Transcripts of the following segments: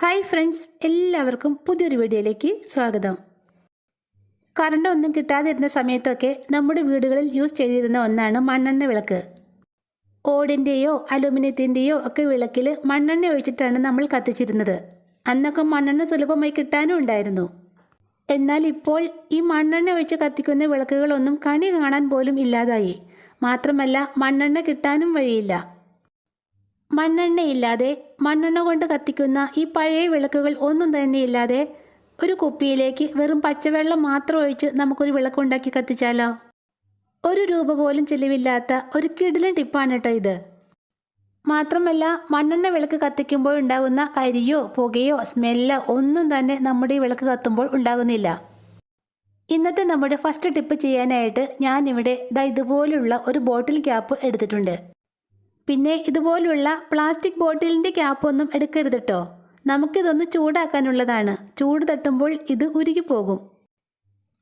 Hi friends, എല്ലാവർക്കും പുതിയൊരു വീഡിയോയിലേക്ക് സ്വാഗതം. കറണ്ട് ഒന്നും കിട്ടാതിരുന്ന സമയത്തൊക്കെ നമ്മുടെ വീടുകളിൽ യൂസ് ചെയ്തിരുന്ന ഒന്നാണ് മണ്ണെണ്ണ വിളക്ക്. ഓടിൻ്റെയോ അലുമിനിയത്തിൻ്റെയോ ഒക്കെ വിളക്കിൽ മണ്ണെണ്ണ ഒഴിച്ചിട്ടാണ് നമ്മൾ കത്തിച്ചിരുന്നത്. അന്നൊക്കെ മണ്ണെണ്ണ സുലഭമായി കിട്ടാനും ഉണ്ടായിരുന്നു. എന്നാൽ ഇപ്പോൾ ഈ മണ്ണെണ്ണ ഒഴിച്ച് കത്തിക്കുന്ന വിളക്കുകളൊന്നും കണി കാണാൻ പോലും ഇല്ലാതായി. മാത്രമല്ല, മണ്ണെണ്ണ കിട്ടാനും വഴിയില്ല. മണ്ണെണ്ണയില്ലാതെ മണ്ണെണ്ണ കൊണ്ട് കത്തിക്കുന്ന ഈ പഴയ വിളക്കുകൾ ഒന്നും തന്നെ ഇല്ലാതെ ഒരു കുപ്പിയിലേക്ക് വെറും പച്ചവെള്ളം മാത്രം ഒഴിച്ച് നമുക്കൊരു വിളക്കുണ്ടാക്കി കത്തിച്ചാലോ? ₹1 പോലും ചിലവില്ലാത്ത ഒരു കിടിലൻ ടിപ്പാണ് കേട്ടോ ഇത്. മാത്രമല്ല, മണ്ണെണ്ണ വിളക്ക് കത്തിക്കുമ്പോൾ ഉണ്ടാകുന്ന കരിയോ പുകയോ സ്മെല്ലോ ഒന്നും തന്നെ നമ്മുടെ ഈ വിളക്ക് കത്തുമ്പോൾ ഉണ്ടാകുന്നില്ല. ഇന്നത്തെ നമ്മുടെ ഫസ്റ്റ് ടിപ്പ് ചെയ്യാനായിട്ട് ഞാനിവിടെ ഇതുപോലുള്ള ഒരു ബോട്ടിൽ ക്യാപ്പ് എടുത്തിട്ടുണ്ട്. പിന്നെ ഇതുപോലുള്ള പ്ലാസ്റ്റിക് ബോട്ടിലിൻ്റെ ക്യാപ്പൊന്നും എടുക്കരുത് കേട്ടോ. നമുക്കിതൊന്ന് ചൂടാക്കാനുള്ളതാണ്. ചൂട് തട്ടുമ്പോൾ ഇത് ഉരുകിപ്പോകും.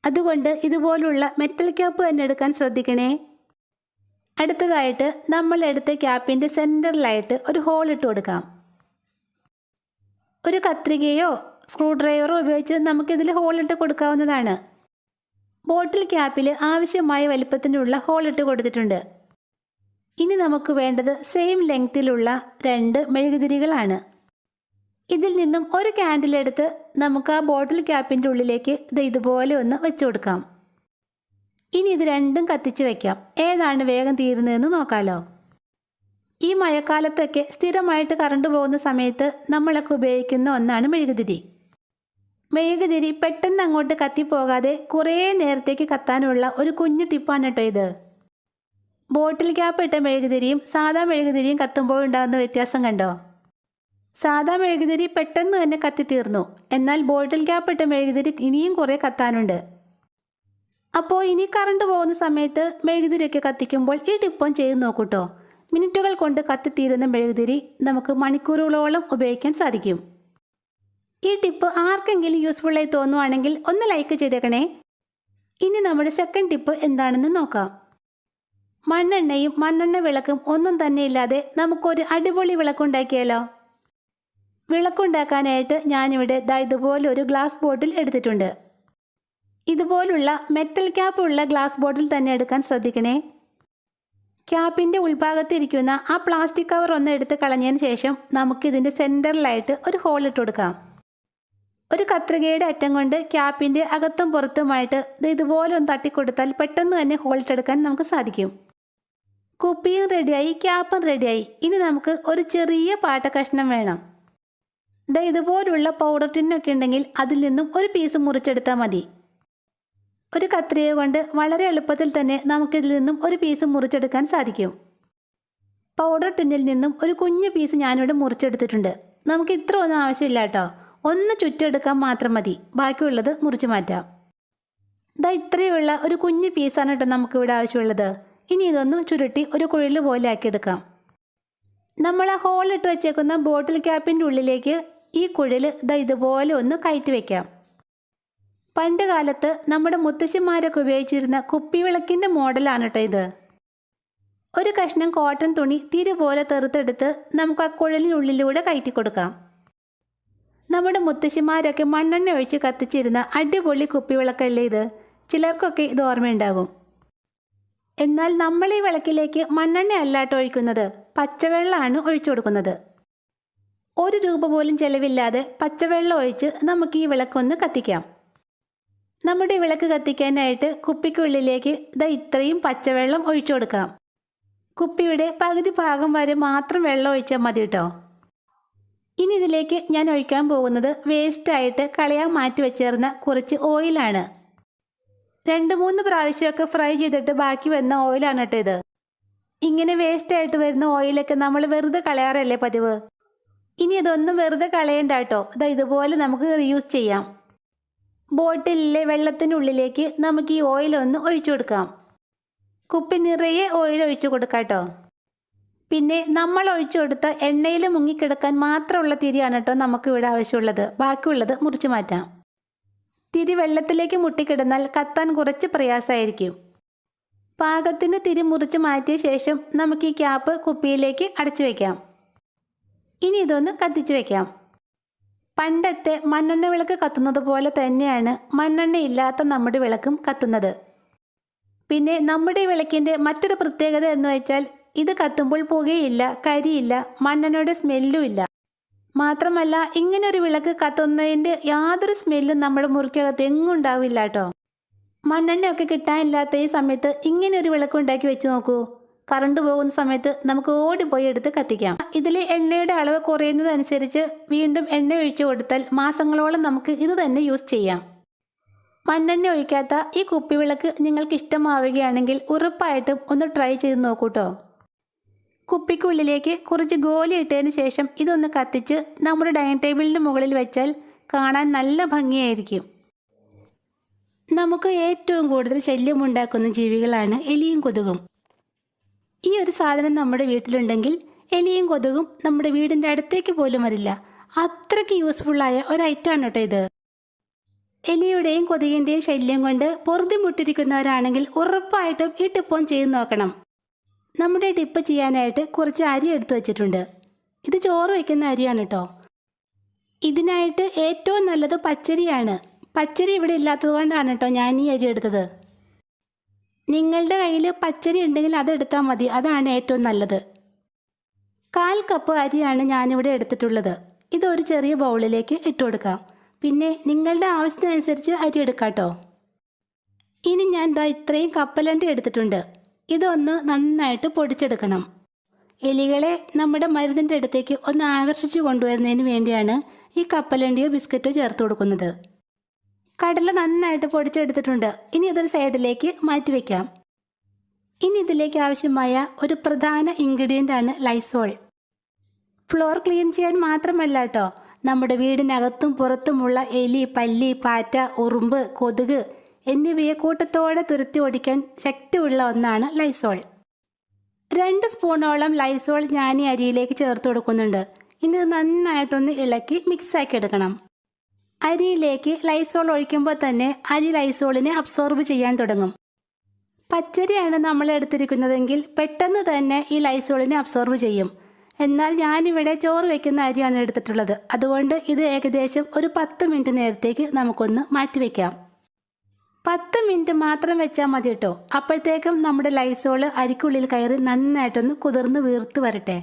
അതുകൊണ്ട് ഇതുപോലുള്ള മെറ്റൽ ക്യാപ്പ് തന്നെ എടുക്കാൻ ശ്രദ്ധിക്കണേ. അടുത്തതായിട്ട് നമ്മൾ എടുത്ത ക്യാപ്പിൻ്റെ സെൻറ്ററിലായിട്ട് ഒരു ഹോൾ ഇട്ട് കൊടുക്കാം. ഒരു കത്രികയോ സ്ക്രൂ ഡ്രൈവറോ ഉപയോഗിച്ച് നമുക്കിതിൽ ഹോൾ ഇട്ട് കൊടുക്കാവുന്നതാണ്. ബോട്ടിൽ ക്യാപ്പിൽ ആവശ്യമായ വലിപ്പത്തിനുള്ള ഹോൾ ഇട്ട് കൊടുത്തിട്ടുണ്ട്. ഇനി നമുക്ക് വേണ്ടത് സെയിം ലെങ്തിലുള്ള 2 മെഴുകുതിരികളാണ്. ഇതിൽ നിന്നും ഒരു ക്യാൻഡിൽ എടുത്ത് നമുക്ക് ആ ബോട്ടിൽ ക്യാപ്പിൻ്റെ ഉള്ളിലേക്ക് ഇതുപോലെ ഒന്ന് വെച്ചു കൊടുക്കാം. ഇനി ഇത് രണ്ടും കത്തിച്ച് വയ്ക്കാം. ഏതാണ് വേഗം തീരുന്നതെന്ന് നോക്കാമല്ലോ. ഈ മഴക്കാലത്തൊക്കെ സ്ഥിരമായിട്ട് കറണ്ട് പോകുന്ന സമയത്ത് നമ്മളൊക്കെ ഉപയോഗിക്കുന്ന ഒന്നാണ് മെഴുകുതിരി. മെഴുകുതിരി പെട്ടെന്ന് അങ്ങോട്ട് കത്തിപ്പോകാതെ കുറേ നേരത്തേക്ക് കത്താനുള്ള ഒരു കുഞ്ഞു ടിപ്പാണ് കേട്ടോ ഇത്. ബോട്ടിൽ ക്യാപ്പ് ഇട്ട മെഴുകുതിരിയും സാധാ മെഴുകുതിരിയും കത്തുമ്പോൾ ഉണ്ടാകുന്ന വ്യത്യാസം കണ്ടോ? സാധാ മെഴുകുതിരി പെട്ടെന്ന് തന്നെ കത്തിത്തീർന്നു. എന്നാൽ ബോട്ടിൽ ക്യാപ്പ് ഇട്ട മെഴുകുതിരി ഇനിയും കുറേ കത്താനുണ്ട്. അപ്പോൾ ഇനി കറണ്ട് പോകുന്ന സമയത്ത് മെഴുകുതിരിയൊക്കെ കത്തിക്കുമ്പോൾ ഈ ടിപ്പം ചെയ്ത് നോക്കൂട്ടോ. മിനിറ്റുകൾ കൊണ്ട് കത്തിത്തീരുന്ന മെഴുകുതിരി നമുക്ക് മണിക്കൂറുകളോളം ഉപയോഗിക്കാൻ സാധിക്കും. ഈ ടിപ്പ് ആർക്കെങ്കിലും യൂസ്ഫുള്ളായി തോന്നുവാണെങ്കിൽ ഒന്ന് ലൈക്ക് ചെയ്തേക്കണേ. ഇനി നമ്മുടെ സെക്കൻഡ് ടിപ്പ് എന്താണെന്ന് നോക്കാം. മണ്ണെണ്ണയും മണ്ണെണ്ണ വിളക്കും ഒന്നും തന്നെ ഇല്ലാതെ നമുക്കൊരു അടിപൊളി വിളക്കുണ്ടാക്കിയാലോ? വിളക്കുണ്ടാക്കാനായിട്ട് ഞാനിവിടെ ഇതുപോലെ ഒരു ഗ്ലാസ് ബോട്ടിൽ എടുത്തിട്ടുണ്ട്. ഇതുപോലുള്ള മെറ്റൽ ക്യാപ്പ് ഉള്ള ഗ്ലാസ് ബോട്ടിൽ തന്നെ എടുക്കാൻ ശ്രദ്ധിക്കണേ. ക്യാപ്പിൻ്റെ ഉൾഭാഗത്തിരിക്കുന്ന ആ പ്ലാസ്റ്റിക് കവർ ഒന്ന് എടുത്ത് കളഞ്ഞതിന് ശേഷം നമുക്കിതിൻ്റെ സെൻറ്ററിലായിട്ട് ഒരു ഹോൾ ഇട്ട് കൊടുക്കാം. ഒരു കത്രികയുടെ അറ്റം കൊണ്ട് ക്യാപ്പിൻ്റെ അകത്തും പുറത്തുമായിട്ട് ഇതുപോലെ ഒന്ന് തട്ടിക്കൊടുത്താൽ പെട്ടെന്ന് തന്നെ ഹോൾ ഇട്ടെടുക്കാൻ നമുക്ക് സാധിക്കും. കുപ്പിയും റെഡിയായി, ക്യാപ്പും റെഡിയായി. ഇനി നമുക്ക് ഒരു ചെറിയ പാട്ട കഷ്ണം വേണം. ഇതുപോലുള്ള പൗഡർ ടിന്നൊക്കെ ഉണ്ടെങ്കിൽ അതിൽ നിന്നും ഒരു പീസ് മുറിച്ചെടുത്താൽ മതി. ഒരു കത്രിക കൊണ്ട് വളരെ എളുപ്പത്തിൽ തന്നെ നമുക്കിതിൽ നിന്നും ഒരു പീസ് മുറിച്ചെടുക്കാൻ സാധിക്കും. പൗഡർ ടിന്നിൽ നിന്നും ഒരു കുഞ്ഞു പീസ് ഞാനിവിടെ മുറിച്ചെടുത്തിട്ടുണ്ട്. നമുക്ക് ഇത്ര ഒന്നും ആവശ്യമില്ല കേട്ടോ. ഒന്ന് ചുറ്റെടുക്കാൻ മാത്രം മതി. ബാക്കിയുള്ളത് മുറിച്ച് മാറ്റാം. ഇത്രയുള്ള ഒരു കുഞ്ഞു പീസാണ് കേട്ടോ നമുക്കിവിടെ ആവശ്യമുള്ളത്. ഇനി ഇതൊന്ന് ചുരുട്ടി ഒരു കുഴൽ പോലെ ആക്കിയെടുക്കാം. നമ്മൾ ആ ഹോളിട്ട് വെച്ചേക്കുന്ന ബോട്ടിൽ ക്യാപ്പിൻ്റെ ഉള്ളിലേക്ക് ഈ കുഴൽ ഇതുപോലെ ഒന്ന് കയറ്റി വയ്ക്കാം. പണ്ട് കാലത്ത് നമ്മുടെ മുത്തശ്ശിമാരൊക്കെ ഉപയോഗിച്ചിരുന്ന കുപ്പിവിളക്കിൻ്റെ മോഡലാണ് കേട്ടോ ഇത്. ഒരു കഷ്ണം കോട്ടൺ തുണി തിരി പോലെ തെറുത്തെടുത്ത് നമുക്ക് ആ കുഴലിനുള്ളിലൂടെ കയറ്റി കൊടുക്കാം. നമ്മുടെ മുത്തശ്ശിമാരൊക്കെ മണ്ണെണ്ണ ഒഴിച്ച് കത്തിച്ചിരുന്ന അടിപൊളി കുപ്പിവിളക്കല്ലേ ഇത്. ചിലർക്കൊക്കെ ഇത് ഓർമ്മയുണ്ടാകും. എന്നാൽ നമ്മൾ ഈ വിളക്കിലേക്ക് മണ്ണെണ്ണ അല്ലാട്ടോ ഒഴിക്കുന്നത്, പച്ചവെള്ളമാണ് ഒഴിച്ചു കൊടുക്കുന്നത്. ₹1 പോലും ചിലവില്ലാതെ പച്ചവെള്ളം ഒഴിച്ച് നമുക്ക് ഈ വിളക്കൊന്ന് കത്തിക്കാം. നമ്മുടെ വിളക്ക് കത്തിക്കാനായിട്ട് കുപ്പിക്കുള്ളിലേക്ക് ഇത്രയും പച്ചവെള്ളം ഒഴിച്ചു കൊടുക്കാം. കുപ്പിയുടെ പകുതി ഭാഗം വരെ മാത്രം വെള്ളം ഒഴിച്ചാൽ മതി കേട്ടോ. ഇനി ഇതിലേക്ക് ഞാൻ ഒഴിക്കാൻ പോകുന്നത് വേസ്റ്റായിട്ട് കളയാൻ മാറ്റി വെച്ചേർന്ന കുറച്ച് ഓയിലാണ്. 2-3 പ്രാവശ്യമൊക്കെ ഫ്രൈ ചെയ്തിട്ട് ബാക്കി വരുന്ന ഓയിലാണ് കേട്ടോ ഇത്. ഇങ്ങനെ വേസ്റ്റായിട്ട് വരുന്ന ഓയിലൊക്കെ നമ്മൾ വെറുതെ കളയാറല്ലേ പതിവ്. ഇനി ഇതൊന്നും വെറുതെ കളയണ്ട കേട്ടോ. ഇതുപോലെ നമുക്ക് റീയൂസ് ചെയ്യാം. ബോട്ടിലിലെ വെള്ളത്തിനുള്ളിലേക്ക് നമുക്ക് ഈ ഓയിലൊന്ന് ഒഴിച്ചു കൊടുക്കാം. കുപ്പി നിറയെ ഓയിൽ ഒഴിച്ചു കൊടുക്കാം കേട്ടോ. പിന്നെ നമ്മൾ ഒഴിച്ചു കൊടുത്ത എണ്ണയിൽ മുങ്ങിക്കിടക്കാൻ മാത്രമുള്ള തിരിയാണ് കേട്ടോ നമുക്കിവിടെ ആവശ്യമുള്ളത്. ബാക്കിയുള്ളത് മുറിച്ച് മാറ്റാം. തിരി വെള്ളത്തിലേക്ക് മുട്ടിക്കിടന്നാൽ കത്താൻ കുറച്ച് പ്രയാസമായിരിക്കും. പാകത്തിന് തിരി മുറിച്ച് മാറ്റിയ ശേഷം നമുക്ക് ഈ ക്യാപ്പ് കുപ്പിയിലേക്ക് അടച്ചു വയ്ക്കാം. ഇനി ഇതൊന്ന് കത്തിച്ച് വയ്ക്കാം. പണ്ടത്തെ മണ്ണെണ്ണ വിളക്ക് കത്തുന്നത് പോലെ തന്നെയാണ് മണ്ണെണ്ണയില്ലാത്ത നമ്മുടെ വിളക്കും കത്തുന്നത്. പിന്നെ നമ്മുടെ വിളക്കിൻ്റെ മറ്റൊരു പ്രത്യേകത എന്ന് വെച്ചാൽ ഇത് കത്തുമ്പോൾ പുകയില്ല, കരിയില്ല, മണ്ണെണ്ണയുടെ സ്മെല്ലും ഇല്ല. മാത്രമല്ല ഇങ്ങനൊരു വിളക്ക് കത്തുന്നതിൻ്റെ യാതൊരു സ്മെല്ലും നമ്മുടെ മുറിക്കകത്ത് എങ്ങും ഉണ്ടാവില്ല കേട്ടോ. മണ്ണെണ്ണയൊക്കെ കിട്ടാനില്ലാത്ത ഈ സമയത്ത് ഇങ്ങനെ ഒരു വിളക്ക് ഉണ്ടാക്കി വെച്ച് നോക്കൂ. കറണ്ട് പോകുന്ന സമയത്ത് നമുക്ക് ഓടിപ്പോയി എടുത്ത് കത്തിക്കാം. ഇതിൽ എണ്ണയുടെ അളവ് കുറയുന്നതനുസരിച്ച് വീണ്ടും എണ്ണ ഒഴിച്ചു കൊടുത്താൽ മാസങ്ങളോളം നമുക്ക് ഇത് തന്നെ യൂസ് ചെയ്യാം. മണ്ണെണ്ണ ഒഴിക്കാത്ത ഈ കുപ്പിവിളക്ക് നിങ്ങൾക്ക് ഇഷ്ടമാവുകയാണെങ്കിൽ ഉറപ്പായിട്ടും ഒന്ന് ട്രൈ ചെയ്ത് നോക്കൂട്ടോ. കുപ്പിക്കുള്ളിലേക്ക് കുറച്ച് ഗോലി ഇട്ടതിന് ശേഷം ഇതൊന്ന് കത്തിച്ച് നമ്മുടെ ഡൈനിങ് ടേബിളിന് മുകളിൽ വെച്ചാൽ കാണാൻ നല്ല ഭംഗിയായിരിക്കും. നമുക്ക് ഏറ്റവും കൂടുതൽ ശല്യമുണ്ടാക്കുന്ന ജീവികളാണ് എലിയും കൊതുകും. ഈ ഒരു സാധനം നമ്മുടെ വീട്ടിലുണ്ടെങ്കിൽ എലിയും കൊതുകും നമ്മുടെ വീടിൻ്റെ അടുത്തേക്ക് പോലും വരില്ല. അത്രയ്ക്ക് യൂസ്ഫുള്ളായ ഒരു ഐറ്റമാണ് കേട്ടോ ഇത്. എലിയുടെയും കൊതുകിൻ്റെയും ശല്യം കൊണ്ട് പൊറുതിമുട്ടിരിക്കുന്നവരാണെങ്കിൽ ഉറപ്പായിട്ടും ഈ ടിപ്പ് ചെയ്ത് നോക്കണം. നമ്മുടെ ടിപ്പ് ചെയ്യാനായിട്ട് കുറച്ച് അരി എടുത്തു വച്ചിട്ടുണ്ട്. ഇത് ചോറ് വയ്ക്കുന്ന അരിയാണ് കേട്ടോ. ഇതിനായിട്ട് ഏറ്റവും നല്ലത് പച്ചരിയാണ്. പച്ചരി ഇവിടെ ഇല്ലാത്തത് കൊണ്ടാണ് കേട്ടോ ഞാൻ ഈ അരി എടുത്തത്. നിങ്ങളുടെ കയ്യിൽ പച്ചരി ഉണ്ടെങ്കിൽ അതെടുത്താൽ മതി, അതാണ് ഏറ്റവും നല്ലത്. 1/4 കപ്പ് അരിയാണ് ഞാനിവിടെ എടുത്തിട്ടുള്ളത്. ഇതൊരു ചെറിയ ബൗളിലേക്ക് ഇട്ട് കൊടുക്കാം. പിന്നെ നിങ്ങളുടെ ആവശ്യത്തിനനുസരിച്ച് അരി എടുക്കാം കേട്ടോ. ഇനി ഞാൻ ഇത്രയും കപ്പലണ്ടി എടുത്തിട്ടുണ്ട്. ഇതൊന്ന് നന്നായിട്ട് പൊടിച്ചെടുക്കണം. എലികളെ നമ്മുടെ മരുന്നിൻ്റെ അടുത്തേക്ക് ഒന്ന് ആകർഷിച്ചു കൊണ്ടുവരുന്നതിന് വേണ്ടിയാണ് ഈ കപ്പലണ്ടിയോ ബിസ്ക്കറ്റോ ചേർത്ത് കൊടുക്കുന്നത്. കടല നന്നായിട്ട് പൊടിച്ചെടുത്തിട്ടുണ്ട്. ഇനി ഇതൊരു സൈഡിലേക്ക് മാറ്റി വയ്ക്കാം. ഇനി ഇതിലേക്ക് ആവശ്യമായ ഒരു പ്രധാന ഇൻഗ്രീഡിയൻ്റ് ആണ് ലൈസോൾ. ഫ്ലോർ ക്ലീൻ ചെയ്യാൻ മാത്രമല്ല കേട്ടോ, നമ്മുടെ വീടിനകത്തും പുറത്തുമുള്ള എലി, പല്ലി, പാറ്റ, ഉറുമ്പ്, കൊതുക് എന്നിവയെ കൂട്ടത്തോടെ തുരത്തി ഓടിക്കാൻ ശക്തിയുള്ള ഒന്നാണ് ലൈസോൾ. 2 സ്പൂണോളം ലൈസോൾ ഞാൻ ഈ അരിയിലേക്ക് ചേർത്ത് കൊടുക്കുന്നുണ്ട്. ഇനി ഇത് നന്നായിട്ടൊന്ന് ഇളക്കി മിക്സാക്കി എടുക്കണം. അരിയിലേക്ക് ലൈസോൾ ഒഴിക്കുമ്പോൾ തന്നെ അരി ലൈസോളിനെ അബ്സോർബ് ചെയ്യാൻ തുടങ്ങും. പച്ചരിയാണ് നമ്മൾ എടുത്തിരിക്കുന്നതെങ്കിൽ പെട്ടെന്ന് തന്നെ ഈ ലൈസോളിനെ അബ്സോർബ് ചെയ്യും. എന്നാൽ ഞാനിവിടെ ചോറ് വയ്ക്കുന്ന അരിയാണ് എടുത്തിട്ടുള്ളത്. അതുകൊണ്ട് ഇത് ഏകദേശം ഒരു 10 മിനിറ്റ് നേരത്തേക്ക് നമുക്കൊന്ന് മാറ്റിവെക്കാം. 10 മിനിറ്റ് മാത്രം വെച്ചാൽ മതി കേട്ടോ. അപ്പോഴത്തേക്കും നമ്മുടെ ലൈസോള് അരിക്കുള്ളിൽ കയറി നന്നായിട്ടൊന്ന് കുതിർന്ന് വീർത്ത് വരട്ടെ.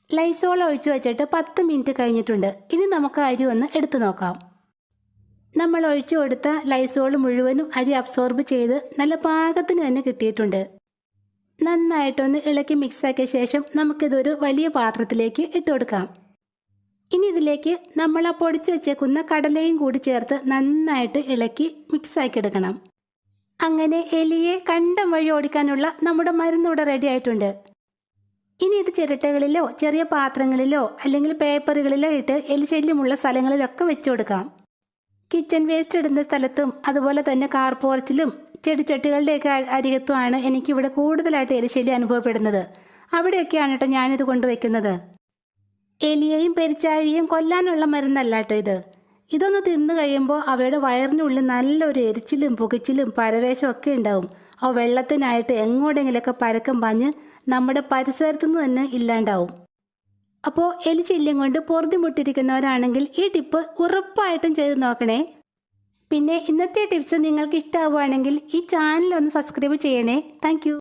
ലൈസോൾ ഒഴിച്ചു വെച്ചിട്ട് 10 മിനിറ്റ് കഴിഞ്ഞിട്ടുണ്ട്. ഇനി നമുക്ക് അരി ഒന്ന് എടുത്തു നോക്കാം. നമ്മൾ ഒഴിച്ചു കൊടുത്ത ലൈസോൾ മുഴുവനും അരി അബ്സോർബ് ചെയ്ത് നല്ല പാകത്തിന് തന്നെ കിട്ടിയിട്ടുണ്ട്. നന്നായിട്ടൊന്ന് ഇളക്കി മിക്സാക്കിയ ശേഷം നമുക്കിതൊരു വലിയ പാത്രത്തിലേക്ക് ഇട്ട് കൊടുക്കാം. ഇനി ഇതിലേക്ക് നമ്മൾ ആ പൊടിച്ചു വെച്ചേക്കുന്ന കടലയും കൂടി ചേർത്ത് നന്നായിട്ട് ഇളക്കി മിക്സാക്കി എടുക്കണം. അങ്ങനെ എലിയെ കണ്ടം വഴി ഓടിക്കാനുള്ള നമ്മുടെ മരുന്നിവിടെ റെഡി ആയിട്ടുണ്ട്. ഇനി ഇത് ചിരട്ടകളിലോ ചെറിയ പാത്രങ്ങളിലോ അല്ലെങ്കിൽ പേപ്പറുകളിലോ ഇട്ട് എലി ശല്യമുള്ള സ്ഥലങ്ങളിലൊക്കെ വെച്ചു കൊടുക്കാം. കിച്ചൺ വേസ്റ്റ് ഇടുന്ന സ്ഥലത്തും അതുപോലെ തന്നെ കാർ പോർച്ചിലും ചെടിച്ചട്ടികളുടെയൊക്കെ അരികത്തുമാണ് എനിക്കിവിടെ കൂടുതലായിട്ട് എലിശല്യം അനുഭവപ്പെടുന്നത്. അവിടെയൊക്കെയാണ് കേട്ടോ ഞാനിത് കൊണ്ടുവയ്ക്കുന്നത്. എലിയെയും പെരിച്ചാഴിയും കൊല്ലാനുള്ള മരുന്നല്ല കേട്ടോ ഇത്. ഇതൊന്ന് തിന്നു കഴിയുമ്പോൾ അവയുടെ വയറിനുള്ളിൽ നല്ലൊരു എരിച്ചിലും പുകച്ചിലും പരവേശം ഒക്കെ ഉണ്ടാവും. ആ വെള്ളത്തിനായിട്ട് എങ്ങോട്ടെങ്കിലൊക്കെ പരക്കം പാഞ്ഞ് നമ്മുടെ പരിസരത്തുനിന്ന് തന്നെ ഇല്ലാണ്ടാവും. അപ്പോൾ എലിശല്യം കൊണ്ട് പൊറുതിമുട്ടിരിക്കുന്നവരാണെങ്കിൽ ഈ ടിപ്പ് ഉറപ്പായിട്ടും ചെയ്ത് നോക്കണേ. പിന്നെ ഇന്നത്തെ ടിപ്സ് നിങ്ങൾക്ക് ഇഷ്ടമാവുകയാണെങ്കിൽ ഈ ചാനൽ ഒന്ന് സബ്സ്ക്രൈബ് ചെയ്യണേ. താങ്ക്